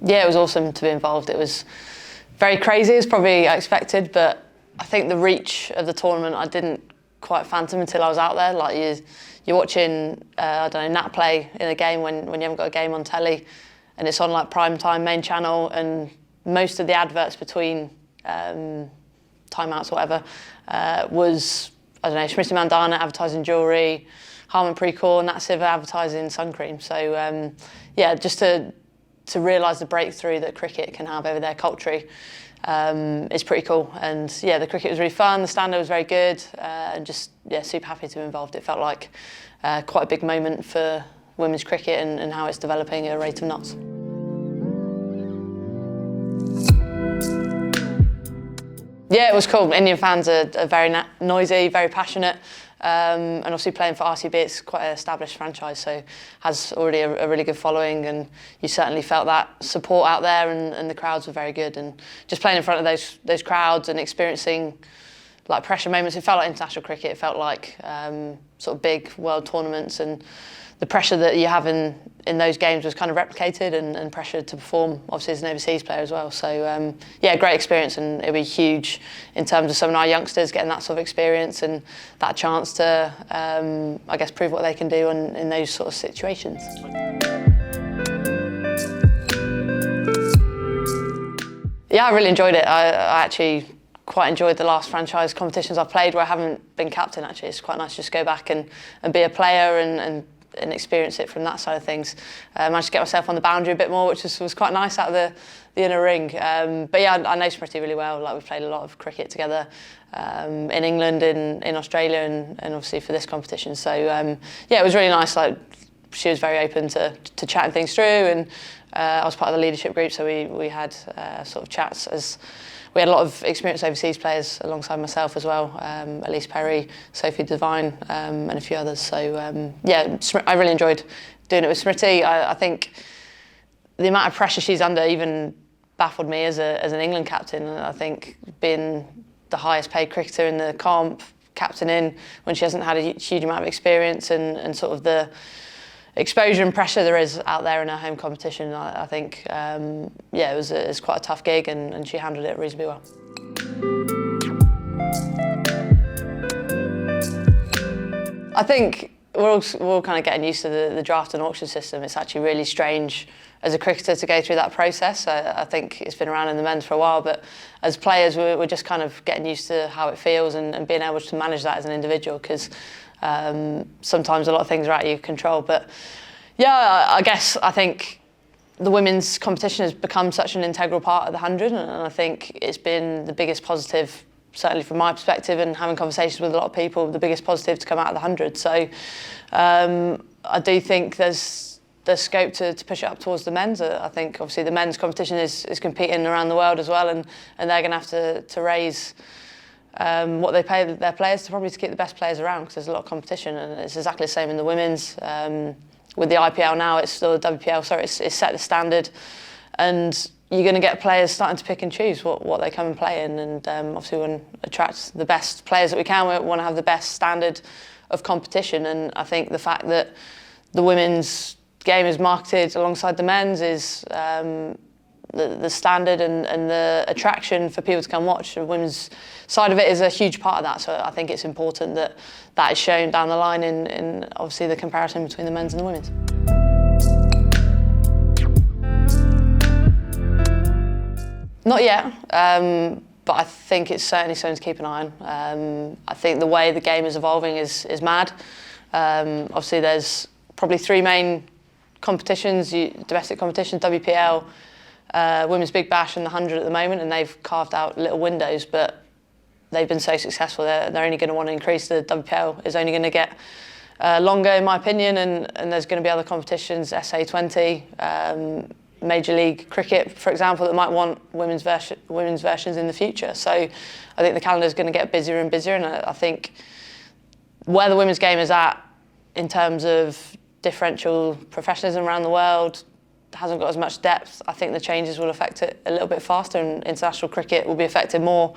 Yeah, it was awesome to be involved. It was very crazy, as probably I expected, but I think the reach of the tournament I didn't quite phantom until I was out there. Like you're watching, I don't know, Nat play in a game when you haven't got a game on telly, and it's on like prime time main channel, and most of the adverts between timeouts or whatever was, I don't know, Smriti Mandhana advertising jewellery, Harmanpreet Kaur, Nat Siva advertising sun cream. So yeah, just to realise the breakthrough that cricket can have over their culture is pretty cool. And yeah, the cricket was really fun, the standard was very good, and just yeah, super happy to be involved. It felt like quite a big moment for women's cricket and how it's developing at a rate of knots. Yeah, it was cool. Indian fans are very noisy, very passionate, and obviously playing for RCB, it's quite an established franchise, so has already a really good following, and you certainly felt that support out there, and the crowds were very good. And just playing in front of those crowds and experiencing like pressure moments, it felt like international cricket. It felt like sort of big world tournaments, and the pressure that you have in those games was kind of replicated, and pressure to perform, obviously, as an overseas player as well. So yeah, great experience, and it'll be huge in terms of some of our youngsters getting that sort of experience and that chance to, I guess, prove what they can do in those sort of situations. Yeah, I really enjoyed it. I actually quite enjoyed the last franchise competitions I've played where I haven't been captain. Actually, it's quite nice to just go back and be a player and experience it from that side of things. I managed to get myself on the boundary a bit more, which was quite nice out of the inner ring. But yeah, I know Smriti really well. Like, we've played a lot of cricket together in England, in Australia, and obviously for this competition. So yeah, it was really nice. Like, she was very open to chatting things through, and I was part of the leadership group, so we had sort of chats as we had a lot of experienced overseas players alongside myself as well, Elise Perry, Sophie Devine, and a few others. So yeah, I really enjoyed doing it with Smriti. I think the amount of pressure she's under even baffled me as an England captain. I think being the highest paid cricketer in the comp, captaining when she hasn't had a huge amount of experience, and sort of the exposure and pressure there is out there in her home competition, I think, yeah, it was quite a tough gig, and she handled it reasonably well. I think we're all kind of getting used to the draft and auction system. It's actually really strange as a cricketer to go through that process. I think it's been around in the men's for a while, but as players, we're just kind of getting used to how it feels and being able to manage that as an individual, because sometimes a lot of things are out of your control. But yeah, I think the women's competition has become such an integral part of the 100, and I think it's been the biggest positive, certainly from my perspective, and having conversations with a lot of people, the biggest positive to come out of the 100. So I do think there's scope to push it up towards the men's. I think obviously the men's competition is competing around the world as well, and they're going to have to raise what they pay their players to keep the best players around, because there's a lot of competition, and it's exactly the same in the women's. With the IPL now, it's still the WPL, so it's set the standard, and you're going to get players starting to pick and choose what they come and play in, and obviously we want to attract the best players that we can. We want to have the best standard of competition, and I think the fact that the women's game is marketed alongside the men's is the standard and the attraction for people to come watch. The women's side of it is a huge part of that, so I think it's important that is shown down the line in obviously the comparison between the men's and the women's. Not yet, but I think it's certainly something to keep an eye on. I think the way the game is evolving is mad. Obviously there's probably three main competitions, domestic competitions, WPL, Women's Big Bash and the 100 at the moment, and they've carved out little windows, but they've been so successful, they're only going to want to increase. The WPL is only going to get longer, in my opinion, and there's going to be other competitions, SA20, Major League Cricket, for example, that might want women's versions in the future. So I think the calendar is going to get busier and busier, and I think where the women's game is at in terms of differential professionalism around the world hasn't got as much depth. I think the changes will affect it a little bit faster, and international cricket will be affected more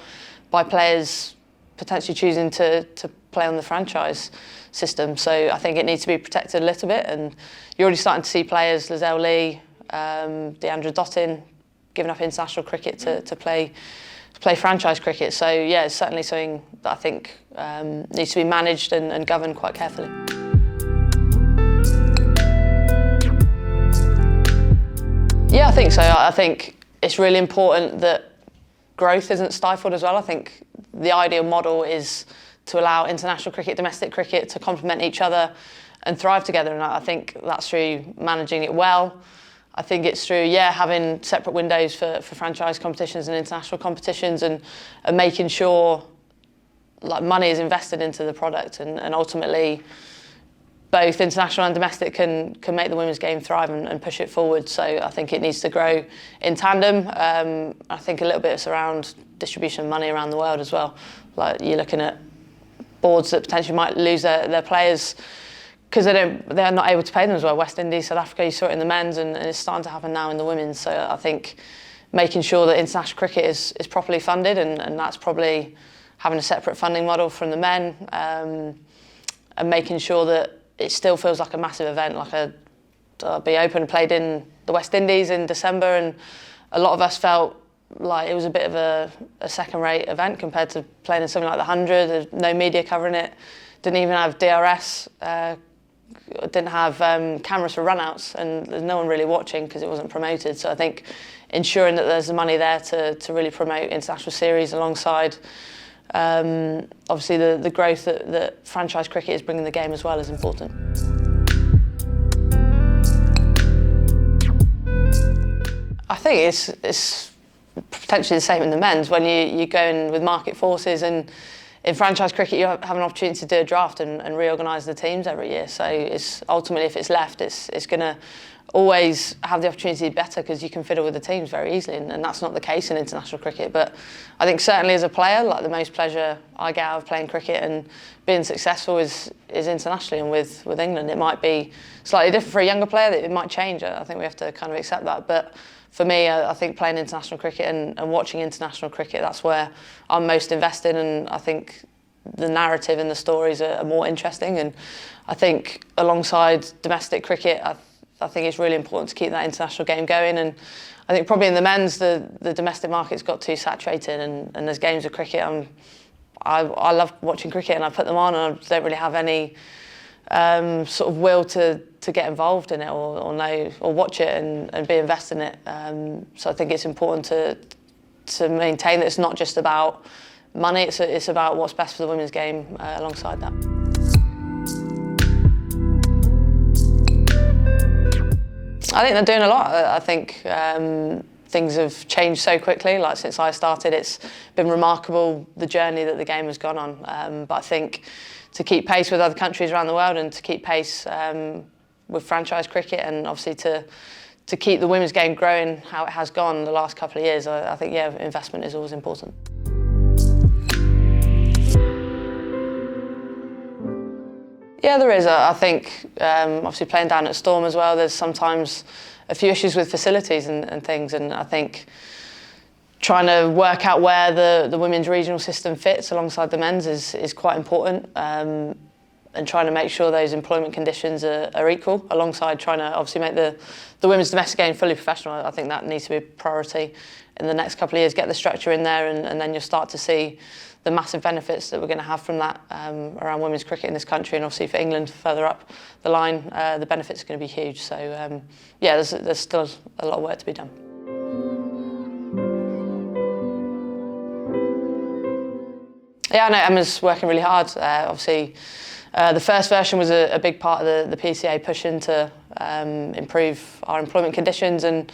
by players potentially choosing to play on the franchise system. So I think it needs to be protected a little bit, and you're already starting to see players, Lizelle Lee, Deandra Dottin giving up international cricket to play franchise cricket. So yeah, it's certainly something that I think needs to be managed and governed quite carefully. Yeah, I think so. I think it's really important that growth isn't stifled as well. I think the ideal model is to allow international cricket, domestic cricket to complement each other and thrive together. And I think that's through managing it well. I think it's through, having separate windows for franchise competitions and international competitions and making sure like money is invested into the product and ultimately both international and domestic can make the women's game thrive and push it forward. So I think it needs to grow in tandem. I think a little bit around distribution of money around the world as well. Like you're looking at boards that potentially might lose their players because they're not able to pay them as well. West Indies, South Africa, you saw it in the men's and it's starting to happen now in the women's. So I think making sure that international cricket is properly funded and that's probably having a separate funding model from the men and making sure that it still feels like a massive event, like a Derby Open played in the West Indies in December, and a lot of us felt like it was a bit of a second-rate event compared to playing in something like the 100. There's no media covering it, didn't even have DRS, didn't have cameras for run-outs, and there's no one really watching because it wasn't promoted. So I think ensuring that there's the money there to really promote international series alongside obviously the growth that franchise cricket is bringing the game as well is important. I think it's potentially the same in the men's. When you go in with market forces, and in franchise cricket you have an opportunity to do a draft and reorganise the teams every year. So it's ultimately, if it's left, it's going to always have the opportunity to be better because you can fiddle with the teams very easily, and that's not the case in international cricket. But I think certainly as a player, like the most pleasure I get out of playing cricket and being successful is internationally, and with England it might be slightly different for a younger player, that it might change. I think we have to kind of accept that. But for me, I think playing international cricket and watching international cricket, that's where I'm most invested, and I think the narrative and the stories are more interesting. And I think alongside domestic cricket, I think it's really important to keep that international game going. And I think probably in the men's, the domestic market's got too saturated, and there's games of cricket. I love watching cricket and I put them on, and I don't really have any sort of will to get involved in it or know or watch it and be invested in it. So I think it's important to maintain that it's not just about money, it's about what's best for the women's game alongside that. I think they're doing a lot. I think things have changed so quickly. Like since I started, it's been remarkable the journey that the game has gone on. But I think to keep pace with other countries around the world and to keep pace with franchise cricket, and obviously to keep the women's game growing how it has gone the last couple of years, I think investment is always important. Yeah, there is. I think obviously playing down at Storm as well, there's sometimes a few issues with facilities and things, and I think trying to work out where the women's regional system fits alongside the men's is quite important, and trying to make sure those employment conditions are equal, alongside trying to obviously make the women's domestic game fully professional. I think that needs to be a priority in the next couple of years. Get the structure in there, and then you'll start to see the massive benefits that we're going to have from that around women's cricket in this country, and obviously for England further up the line, the benefits are going to be huge. So there's still a lot of work to be done. Yeah, I know Emma's working really hard. Obviously, the first version was a big part of the PCA pushing to improve our employment conditions and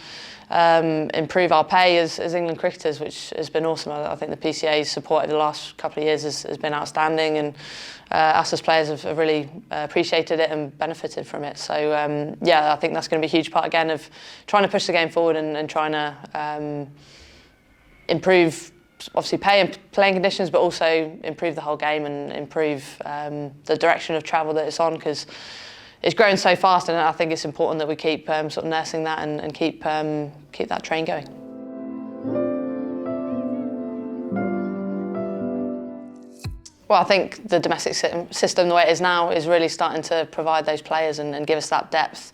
improve our pay as England cricketers, which has been awesome. I think the PCA's support over the last couple of years has been outstanding, and us as players have really appreciated it and benefited from it. So I think that's going to be a huge part again of trying to push the game forward and trying to improve obviously pay and playing conditions, but also improve the whole game and improve the direction of travel that it's on, because it's growing so fast, and I think it's important that we keep sort of nursing that and keep that train going. Well, I think the domestic system, the way it is now, is really starting to provide those players and give us that depth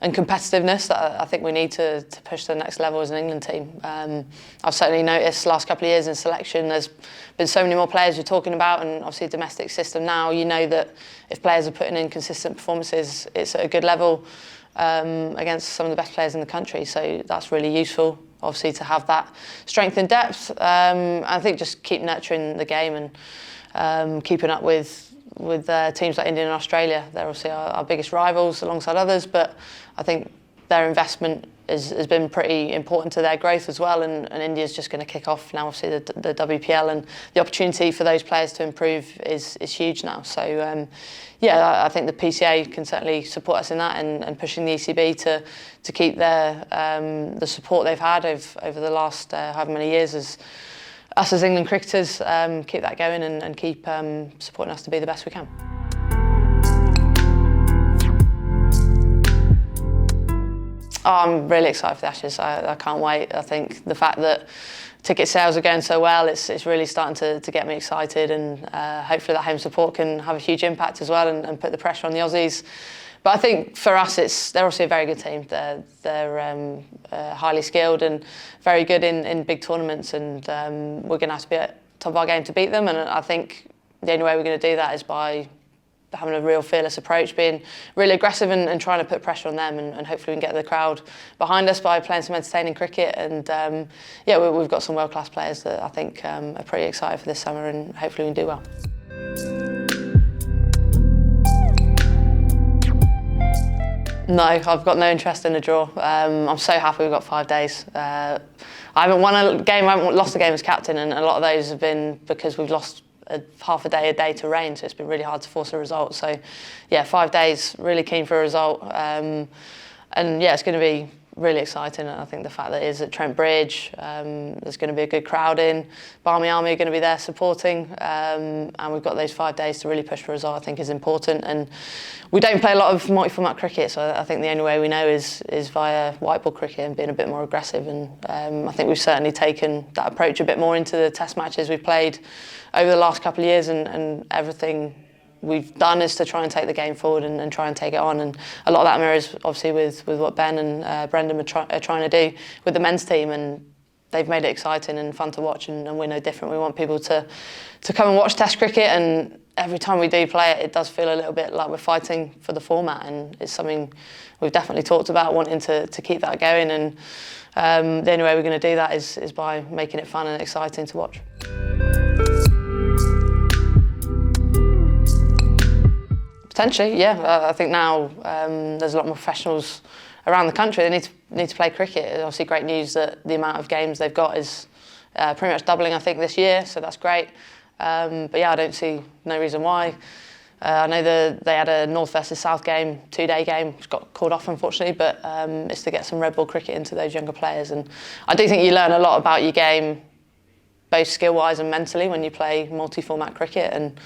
and competitiveness that I think we need to push to the next level as an England team. I've certainly noticed the last couple of years in selection there's been so many more players you're talking about, and obviously a domestic system now, you know that if players are putting in consistent performances, it's at a good level against some of the best players in the country, so that's really useful obviously to have that strength and depth. I think just keep nurturing the game and keeping up with teams like India and Australia. They're obviously our biggest rivals alongside others, but I think their investment has been pretty important to their growth as well, and India's just going to kick off now, obviously the WPL, and the opportunity for those players to improve is huge now. So yeah, I think the PCA can certainly support us in that, and pushing the ECB to keep the support they've had over the last however many years as us as England cricketers, keep that going and keep supporting us to be the best we can. Oh, I'm really excited for the Ashes. I can't wait. I think the fact that ticket sales are going so well, it's really starting to get me excited, and hopefully that home support can have a huge impact as well and put the pressure on the Aussies. But I think for us, they're obviously a very good team. They're highly skilled and very good in big tournaments, and we're going to have to be at the top of our game to beat them. And I think the only way we're going to do that is by having a real fearless approach, being really aggressive and trying to put pressure on them, and hopefully we can get the crowd behind us by playing some entertaining cricket. And yeah, we've got some world-class players that I think are pretty excited for this summer, and hopefully we can do well. No, I've got no interest in a draw. I'm so happy we've got 5 days. I haven't won a game, I haven't lost a game as captain, and a lot of those have been because we've lost half a day to rain, so it's been really hard to force a result. So yeah, 5 days, really keen for a result. And yeah, it's going to be really exciting. I think the fact that it is at Trent Bridge, there's going to be a good crowd in. Barmy Army are going to be there supporting, and we've got those 5 days to really push for a result, I think is important. And we don't play a lot of multi-format cricket, so I think the only way we know is via white ball cricket and being a bit more aggressive. And I think we've certainly taken that approach a bit more into the test matches we've played over the last couple of years, and everything we've done is to try and take the game forward and try and take it on. And a lot of that mirrors obviously with what Ben and Brendan are trying to do with the men's team, and they've made it exciting and fun to watch, and we're no different. We want people to come and watch Test cricket, and every time we do play it, it does feel a little bit like we're fighting for the format, and it's something we've definitely talked about, wanting to keep that going. And the only way we're going to do that is by making it fun and exciting to watch. Potentially, yeah. I think now there's a lot more professionals around the country. They need to play cricket. It's obviously great news that the amount of games they've got is pretty much doubling, I think, this year. So that's great. But yeah, I don't see no reason why. I know they had a North versus South game, 2-day game, which got called off unfortunately. But it's to get some red ball cricket into those younger players. And I do think you learn a lot about your game, both skill-wise and mentally, when you play multi-format cricket. And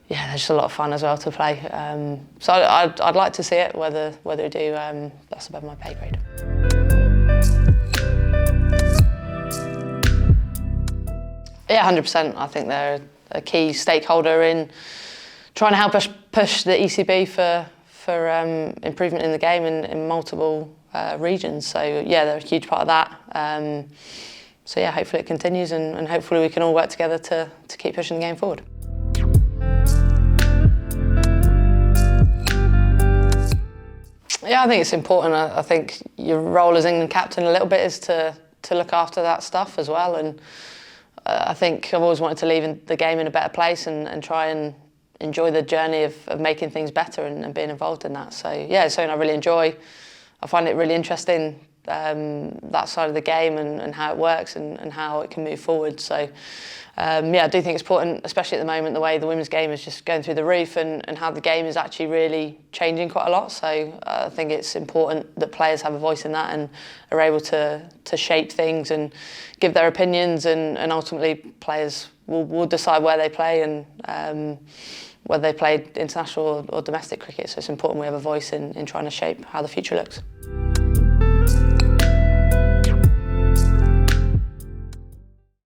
yeah, there's just a lot of fun as well to play. So I'd like to see it. Whether we do, that's above my pay grade. Yeah, 100%. I think they're a key stakeholder in trying to help us push the ECB for improvement in the game in multiple regions. So yeah, they're a huge part of that. So yeah, hopefully it continues, and hopefully we can all work together to keep pushing the game forward. Yeah, I think it's important. I think your role as England captain a little bit is to look after that stuff as well. And I think I've always wanted to leave the game in a better place and try and enjoy the journey of making things better and being involved in that. So yeah, it's something I really enjoy. I find it really interesting, that side of the game and how it works and how it can move forward. So yeah, I do think it's important, especially at the moment, the way the women's game is just going through the roof and how the game is actually really changing quite a lot. So I think it's important that players have a voice in that and are able to shape things and give their opinions, and ultimately players will decide where they play and whether they play international or domestic cricket. So it's important we have a voice in trying to shape how the future looks.